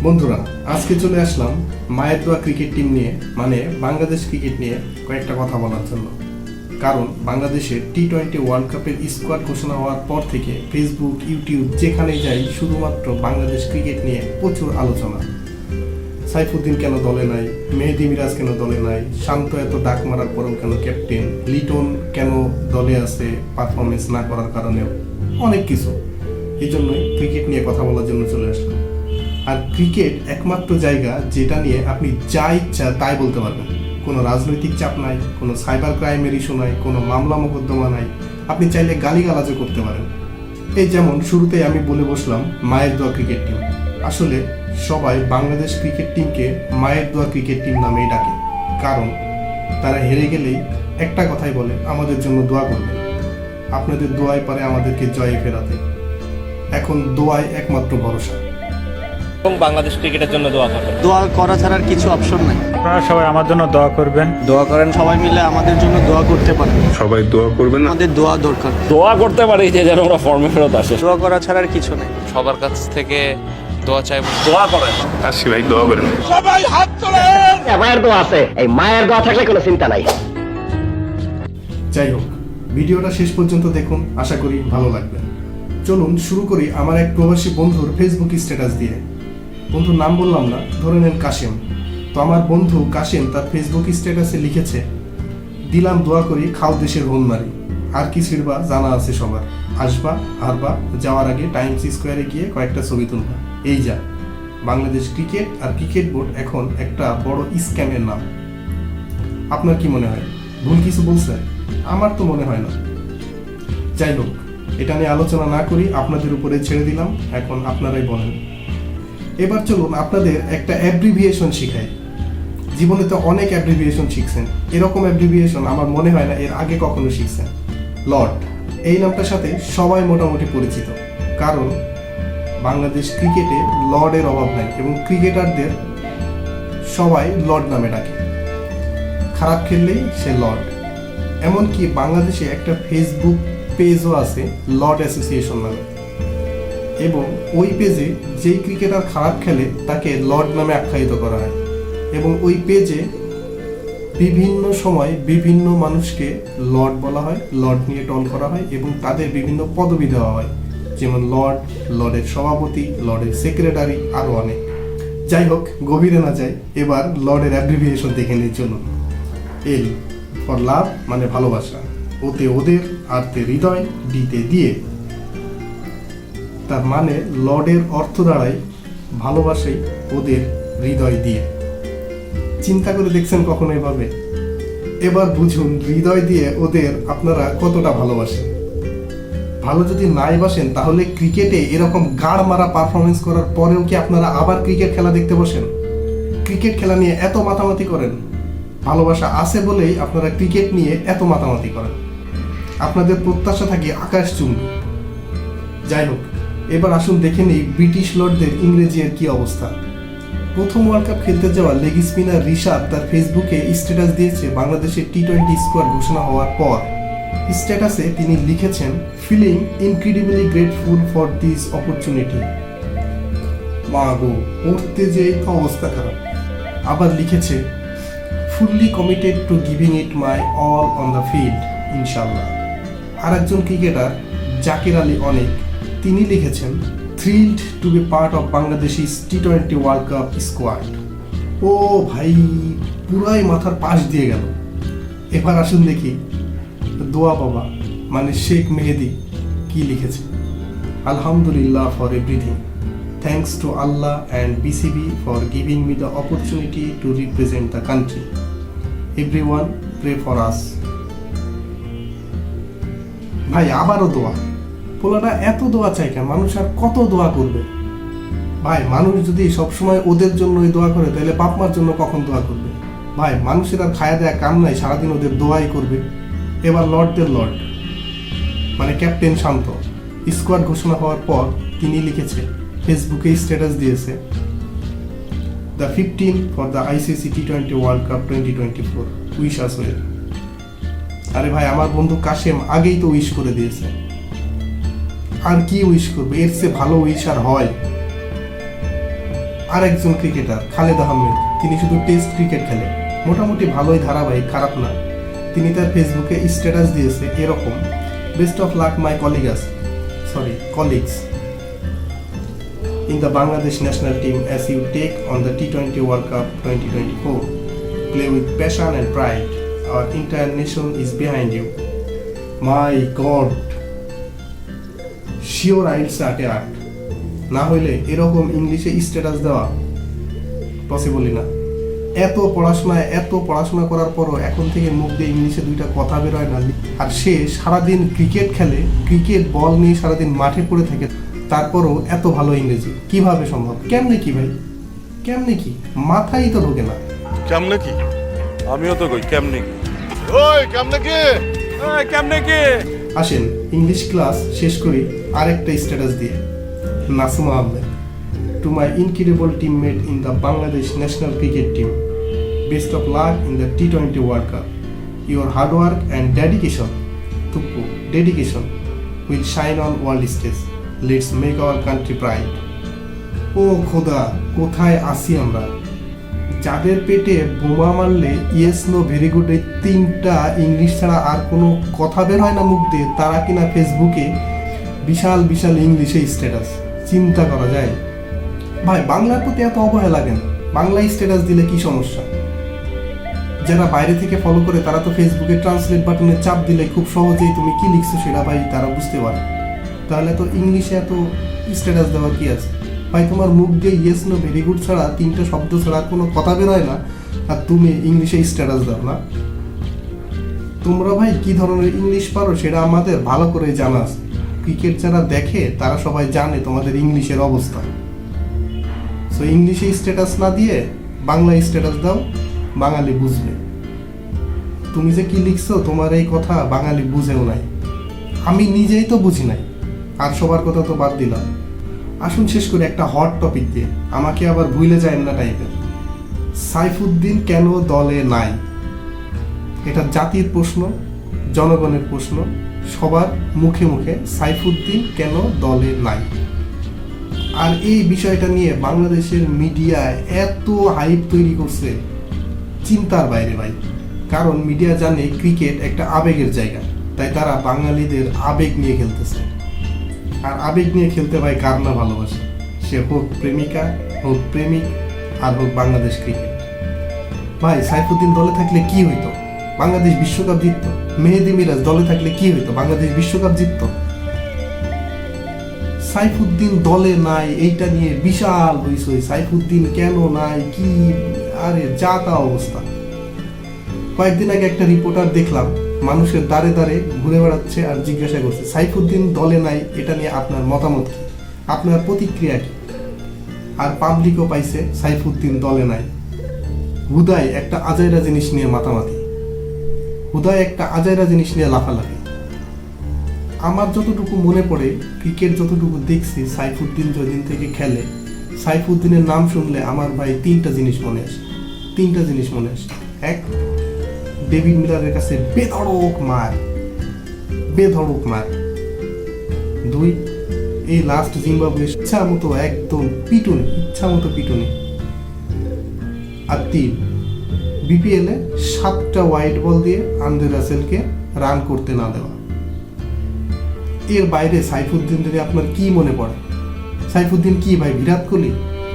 বন্ধুরা, আজকে চলে আসলাম মায়ের দোয়া ক্রিকেট টিম নিয়ে, মানে বাংলাদেশ ক্রিকেট নিয়ে কয়েকটা কথা বলার জন্য। কারণ বাংলাদেশের টি-20 ওয়ার্ল্ড কাপের স্কোয়াড ঘোষণা হওয়ার পর থেকে ফেসবুক, ইউটিউব যেখানে যাই শুধুমাত্র বাংলাদেশ ক্রিকেট নিয়ে প্রচুর আলোচনা। সাইফুদ্দিন কেন দলে নাই, মেহেদী মিরাজ কেন দলে নাই, শান্ত এত ডাক মারার পরেও কেন ক্যাপ্টেন, লিটন কেন দলে আছে পারফরমেন্স না করার কারণেও, অনেক কিছু। এই জন্যই ক্রিকেট নিয়ে কথা বলার জন্য চলে আসলাম। আর ক্রিকেট একমাত্র জায়গা যেটা নিয়ে আপনি যা ইচ্ছা তাই বলতে পারবেন। কোনো রাজনৈতিক চাপ নাই, কোনো সাইবার ক্রাইমের ইস্যু নাই, কোনো মামলা মোকদ্দমা নাই। আপনি চাইলে গালিগালাজও করতে পারেন। এই যেমন শুরুতেই আমি বলে বসলাম মায়ের দোয়া ক্রিকেট টিম। আসলে সবাই বাংলাদেশ ক্রিকেট টিমকে মায়ের দোয়া ক্রিকেট টিম নামেই ডাকে। কারণ তারা হেরে গেলেই একটা কথাই বলে, আমাদের জন্য দোয়া করবেন, আপনাদের দোয়াই পারে আমাদেরকে জয়ে ফেরাতে। এখন দোয়াই একমাত্র ভরসা। এবং বাংলাদেশ ক্রিকেটের জন্য দোয়া করবেন। দোয়া করা ছাড়া আর কিছু অপশন নাই। আপনারা সবাই আমার জন্য দোয়া করবেন। দোয়া করেন, সবাই মিলে আমাদের জন্য দোয়া করতে পারেন। সবাই দোয়া করবেন। আমাদের দোয়া দরকার। দোয়া করতে পারি যে যেন ওরা ফর্মে ফেরত আসে। দোয়া করা ছাড়া আর কিছু নাই। সবার কাছ থেকে দোয়া চাইব। দোয়া করেন। আসি ভাই, দোয়া করেন। মায়ের দোয়া আছে, এই মায়ের দোয়া থাকলে কোনো চিন্তা নাই। যাই হোক, ভিডিওটা শেষ পর্যন্ত দেখুন, আশা করি ভালো লাগবে। চলুন শুরু করি আমার এক প্রবাসী বন্ধুর ফেসবুক স্ট্যাটাস দিয়ে। বন্ধুর নাম বললাম না, ধরে নেন কাশেম। তো আমার বন্ধু কাশেম তার ফেসবুক স্ট্যাটাসে লিখেছে, দিলাম দোয়া করি খাও দেশের হোনমারি, আর কি ছিড়বা জানা আছে সবার, আসবা হারবা, যাওয়ার আগে টাইমস স্কোয়ারে গিয়ে কয়েকটা ছবি তুলবা। এই যা বাংলাদেশ ক্রিকেট আর ক্রিকেট বোর্ড এখন একটা বড় স্ক্যামের নাম। আপনার কি মনে হয় ভুল কিছু বলছে? আমার তো মনে হয় না। যাই হোক, এটা নিয়ে আলোচনা না করি, আপনাদের উপরে ছেড়ে দিলাম, এখন আপনারাই বলেন। এবার চলুন আপনাদের একটা অ্যাব্রিভিয়েশন শিখাই। জীবনে তো অনেক অ্যাব্রিভিয়েশন শিখছেন, এরকম অ্যাব্রিভিয়েশন আমার মনে হয় না এর আগে কখনো শিখছেন। লর্ড, এই নামটার সাথে সবাই মোটামুটি পরিচিত, কারণ বাংলাদেশ ক্রিকেটে লর্ডের অভাব নাই এবং ক্রিকেটারদের সবাই লর্ড নামে ডাকে। খারাপ খেললেই সে লর্ড। এমনকি বাংলাদেশে একটা ফেসবুক পেজও আছে লর্ড অ্যাসোসিয়েশন নামে, এবং ওই পেজে যেই ক্রিকেটার খারাপ খেলে তাকে লর্ড নামে আখ্যায়িত করা হয়, এবং ওই পেজে বিভিন্ন সময় বিভিন্ন মানুষকে লর্ড বলা হয়, লর্ড নিয়ে টল করা হয় এবং তাদের বিভিন্ন পদবি দেওয়া হয়, যেমন লর্ড, লর্ডের সভাপতি, লর্ডের সেক্রেটারি, আরও অনেক। যাই হোক, গভীরে না যাই, এবার লর্ডের অ্যাব্রিভিয়েশন দেখে নিই চলুন। এল ফর লাভ মানে ভালোবাসা, ওতে ওদের, আরতে হৃদয়, ডিতে দিয়ে। তার মানে লর্ডের অর্থ দাঁড়ায় ভালোবাসাই ওদের হৃদয় দিয়ে। চিন্তা করে দেখছেন কখনো এভাবে? এবার বুঝুন হৃদয় দিয়ে ওদের আপনারা কতটা ভালোবাসেন। ভালো যদি নাই বাসেন তাহলে ক্রিকেটে এরকম গাড় মারা পারফরমেন্স করার পরেও কি আপনারা আবার ক্রিকেট খেলা দেখতে বসেন? ক্রিকেট খেলা নিয়ে এত মাতামাতি করেন? ভালোবাসা আছে বলেই আপনারা ক্রিকেট নিয়ে এত মাতামাতি করেন। আপনাদের প্রত্যাশা থাকে আকাশচুম্বী। যাই হোক, এবার আসুন দেখে নিই ব্রিটিশ লর্ডদের ইংরেজি এর কি অবস্থা। প্রথম ওয়ার্ল্ড কাপ খেলতে যাওয়া লেগ স্পিনার ঋষাদ তার ফেসবুকে স্ট্যাটাস দিয়েছে বাংলাদেশের টি-20 স্কোয়াড ঘোষণা হওয়ার পর। স্ট্যাটাসে তিনি লিখেছেন, feeling incredibly grateful for this opportunity. মা গো, পড়তে যে অবস্থা খারাপ। আবার লিখেছে, fully committed to giving it my all on the field, ইনশাল্লাহ। আর একজন ক্রিকেটার জাকির আলী অনেক, তিনি লিখেছেন, thrilled to be part of Bangladesh's টি-20 ওয়ার্ল্ড কাপ স্কোয়াড। ও ভাই, পুরাই মাথার পাশ দিয়ে গেল। এবার আসুন দেখি দোয়া বাবা মানে শেখ মেহেদি কি লিখেছে। আলহামদুলিল্লাহ ফর এভরিথিং, থ্যাংকস টু আল্লাহ and BCB for giving me the opportunity to represent the country. Everyone pray for us. ভাই আবারও দোয়া। পোলাটা এত দোয়া চাই কেন? মানুষ আর কত দোয়া করবে? ভাই মানুষ যদি সবসময় ওদের জন্যই দোয়া করে তাহলে বাপ মার জন্য কখন দোয়া করবে? ভাই মানুষের আর খায়া দেয়া কাম নাই, সারাদিন ওদের দোয়াই করবে। এবার লর্ডদের লর্ড মানে ক্যাপ্টেন শান্ত স্কোয়াড ঘোষণা হওয়ার পর তিনি লিখেছে, ফেসবুকে স্ট্যাটাস দিয়েছে, দ্য 15 ফর দ্য আইসিসি টি-20 world cup 2024 wish us well. আরে ভাই, আমার বন্ধু কাশেম আগেই তো উইশ করে দিয়েছে, আর কি উইশ করবে? এর চেয়ে ভালো উইশ আর হয়? আর একজন ক্রিকেটার খালেদ আহমেদ, তিনি শুধু টেস্ট ক্রিকেট খেলেন, মোটামুটি ভালোই ধারাবাহিক, খারাপ না। তিনি তার ফেসবুকে স্ট্যাটাস দিয়েছে এরকম, best of lakh my colleagues in the Bangladesh national team as you take on the T20 World Cup 2024. Play with passion and pride. Our entire nation is behind you. My God, sure I'll start art. না হইলে এরকম ইংলিশে status দেওয়া পসিবলই না। এত পড়াশোনা করার পরও এখন থেকে মুখ দিয়ে ইংলিশে দুইটা কথা বেরোয় না। আর সে সারাদিন ক্রিকেট খেলে, ক্রিকেট বল নিয়ে সারাদিন মাঠে পড়ে থাকে, তারপরও এত ভালো ইংরেজি কিভাবে সম্ভব? কেমনে কি ভাই, কেমনে কি? মাথায় তো ঢোকে না। কেমনে কি? আমিও তো কই কেমনে কি? কেমনে কি? আসেন ইংলিশ ক্লাস শেষ করি আরেকটা স্ট্যাটাস দিয়ে। Nasum Ahmed, to my incredible teammate in the Bangladesh national cricket team, best of luck in the T20 world cup. Your hard work and dedication will shine on world stage. Let's make our country pride. ও খোদা, কোথায় আসি আমরা? যাদের পেটে বোমা মারলে yes no very good এই তিনটা ইংলিশ ছাড়া আর কোনো কথা বের হয় না মুখ দিয়ে, তারা কিনা ফেসবুকে বিশাল বিশাল ইংলিশে স্ট্যাটাস। চিন্তা করা যায় ভাই, বাংলার প্রতি এত অবহেলা লাগেন। বাংলা স্ট্যাটাস দিলে কি সমস্যা? যারা বাইরে থেকে ফলো করে তারা তো ফেসবুকে ট্রান্সলেট বাটনে চাপ দিলে খুব সহজেই তুমি কি লিখছো সেটা ভাই তারা বুঝতে পারে। তাহলে তো ইংলিশে এত স্ট্যাটাস দেওয়ার কি আছে ভাই? তোমার মুখ দিয়ে ইয়েস নো ভেরি গুড ছাড়া তিনটা শব্দ ছাড়া কোনো কথা বেরোয় না, আর তুমি ইংলিশে স্ট্যাটাস দাও না? তোমরা ভাই কি ধরনের ইংলিশ পারো সেটা আমাদের ভালো করে জানা আছে। ক্রিকেট যারা দেখে তারা সবাই জানে তোমাদের ইংলিশের অবস্থা। সো ইংলিশে স্ট্যাটাস না দিয়ে বাংলা স্ট্যাটাস দাও, বাঙালি বুঝবে। তুমি যে কি লিখছো তোমার এই কথা বাঙালি বুঝেও নাই, আমি নিজেই তো বুঝি নাই, আর সবার কথা তো বাদ দিলাম। আসুন শেষ করে একটা হট টপিক দিয়ে, আমাকে আবার ভুলে যায় না টাইপের। সাইফুদ্দিন কেন দলে নাই? এটা জাতির প্রশ্ন, জনগণের প্রশ্ন, সবার মুখে মুখে সাইফুদ্দিন কেন দলে নাই। আর এই বিষয়টা নিয়ে বাংলাদেশের মিডিয়ায় এত হাইপ তৈরি করছে, চিন্তার বাইরে ভাই। কারণ মিডিয়া জানে ক্রিকেট একটা আবেগের জায়গা, তাই তারা বাঙালিদের আবেগ নিয়ে খেলতেছে। আর আবেগ নিয়ে খেলতে ভাই কার না ভালোবাসে? সে হোক প্রেমিকা, হোক প্রেমিক, আর হোক বাংলাদেশ ক্রিকেট। ভাই সাইফুদ্দিন দলে থাকলে কি হইতো? বাংলাদেশ বিশ্বকাপ জিতত। মেহেদি মিরাজ দলে থাকলে কি হইতো? বাংলাদেশ বিশ্বকাপ জিতত। সাইফুদ্দিন দলে নাই, এইটা নিয়ে বিশাল হইচই। সাইফুদ্দিন কেন নাই, কি আরে যা তা অবস্থা। কয়েকদিন আগে একটা রিপোর্টার দেখলাম, মানুষের দাঁড়ে দাঁড়ে ঘুরে বেড়াচ্ছে আর জিজ্ঞাসা করছে সাইফুদ্দিন দলে নাই, এটা নিয়ে আপনার মতামত কি, আপনার প্রতিক্রিয়া কি? আর পাবলিকও পাইছে সাইফুদ্দিন দলে নাই। হুদাই একটা আজাইরা জিনিস নিয়ে মাতামাতি, হুদাই একটা আজাইরা জিনিস নিয়ে লাফালাফি। আমার যতটুকু মনে পড়ে, ক্রিকেট যতটুকু দেখছি, সাইফুদ্দিন যেদিন থেকে খেলে, সাইফুদ্দিনের নাম শুনলে আমার ভাই তিনটা জিনিস মনে আসে। এক, ডেভিড মিলারের কাছে বেধড়ক মার। দুই, এই লাস্ট জিম্বাবুয়ে ইচ্ছা মতো একদম পিটুনি। আর তিন, বিপিএলে 7টা ওয়াইড বল দিয়ে আন্দ্রে রাসেলকে রান করতে না দেওয়া। এর বাইরে সাইফুদ্দিন যদি আপনার কি মনে পড়ে? সাইফুদ্দিন কি ভাই বিরাট কোহলি,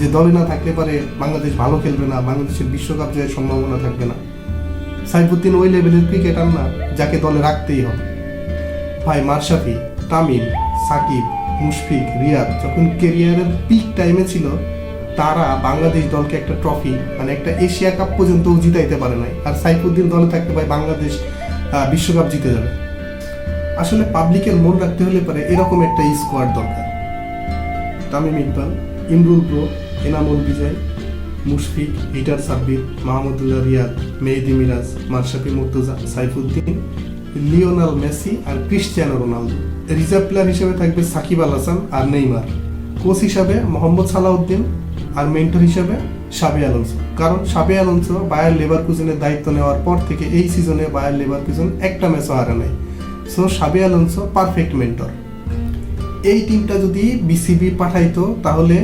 যে দলে না থাকলে পারে বাংলাদেশ ভালো খেলবে না, বাংলাদেশের বিশ্বকাপ জয়ের সম্ভাবনা থাকবে না? সাইফুদ্দিন ওই লেভেলের ক্রিকেটার না যাকে দলে রাখতেই হবে। ভাই মাশরাফি, তামিম, সাকিব, মুশফিক, রিয়াদ যখন ক্যারিয়ারের পিক টাইমে ছিল, তারা বাংলাদেশ দলকে একটা ট্রফি, মানে একটা এশিয়া কাপ পর্যন্তও জিতাইতে পারে নাই। আর সাইফুদ্দিন দলে থাকতে ভাই বাংলাদেশ বিশ্বকাপ জিতে যাবে। আসলে পাবলিকের মন রাখতে হলে পারে এরকম একটা স্কোয়াড দরকার। তামিম ইকবাল, ইমরুল ব্রো, এনামুল বিজয়, মুশফিক, হিটার সাব্বির, মাহমুদুল্লাহ রিয়াদ, মেহেদি মিরাজ, মাশরাফি মুর্তজা, সাইফুদ্দিন, লিওনেল মেসি আর ক্রিস্টিয়ানো রোনালদো। রিজার্ভ প্লেয়ার হিসেবে থাকবে সাকিব আল হাসান আর নেইমার। কোচ হিসাবে মোহাম্মদ সালাউদ্দিন, আর মেন্টর হিসাবে শাবি আলোনসো। কারণ শাবি আলোনসো বায়ার লেভারকুজেনের দায়িত্ব নেওয়ার পর থেকে এই সিজনে বায়ার লেভারকুজেন একটা ম্যাচও হারে নাই। So শাবি Alonso perfect mentor. এই টিমটা যদি বিসিবি পাঠাইতো তাহলে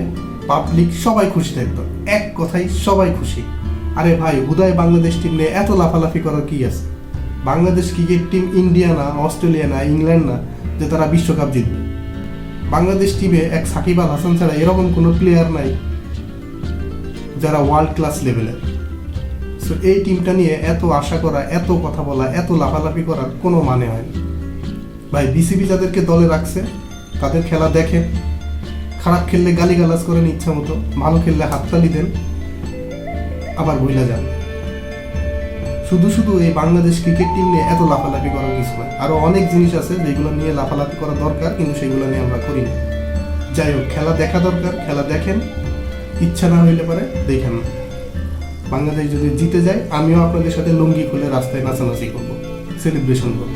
পাবলিক সবাই খুশি থাকতো, এক কথাই সবাই খুশি। আরে ভাই, হুদায় বাংলাদেশ টিম নিয়ে এত লাফালাফি করার কি আছে? বাংলাদেশ ক্রিকেট টিম ইন্ডিয়া না, অস্ট্রেলিয়া না, ইংল্যান্ড না যে তারা বিশ্বকাপ জিতবে। বাংলাদেশ টিমে এক সাকিব আল হাসান ছাড়া এরকম কোনো প্লেয়ার নাই যারা ওয়ার্ল্ড ক্লাস লেভেলের। সো এই টিমটা নিয়ে এত আশা করা, এত কথা বলা, এত লাফালাফি করার কোনো মানে হয় না। ভাই, বিসিবি যাদেরকে দলে রাখছে তাদের খেলা দেখেন, খারাপ খেললে গালিগালাজ করেন ইচ্ছা মতো, ভালো খেললে হাততালি দেন, আবার ভুলে যান। শুধু শুধু এই বাংলাদেশ ক্রিকেট টিম নিয়ে এত লাফালাফি করার কিছু নয়। আরো অনেক জিনিস আছে যেগুলো নিয়ে লাফালাফি করা দরকার, কিন্তু সেগুলো নিয়ে আমরা করি না। যাই হোক, খেলা দেখা দরকার, খেলা দেখেন, ইচ্ছা না হইলে পারে দেখেন না। বাংলাদেশ যদি জিতে যায়, আমিও আপনাদের সাথে লুঙ্গি খুলে রাস্তায় নাচানাচি করব, সেলিব্রেশন করব।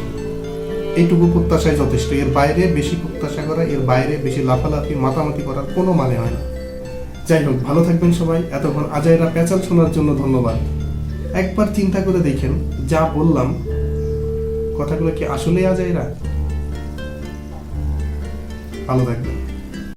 এইটুকু প্রত্যাশায় যথেষ্ট। এর বাইরে বেশি প্রত্যাশা করা, এর বাইরে বেশি লাফালাফি মাতামাতি করার কোনো মানে হয় না। যাই হোক, ভালো থাকবেন সবাই। এতক্ষণ আজাইরা প্যাচাল শোনার জন্য ধন্যবাদ। একবার চিন্তা করে দেখেন, যা বললাম কথাগুলো কি আসলেই আজাইরা? ভালো থাকবেন।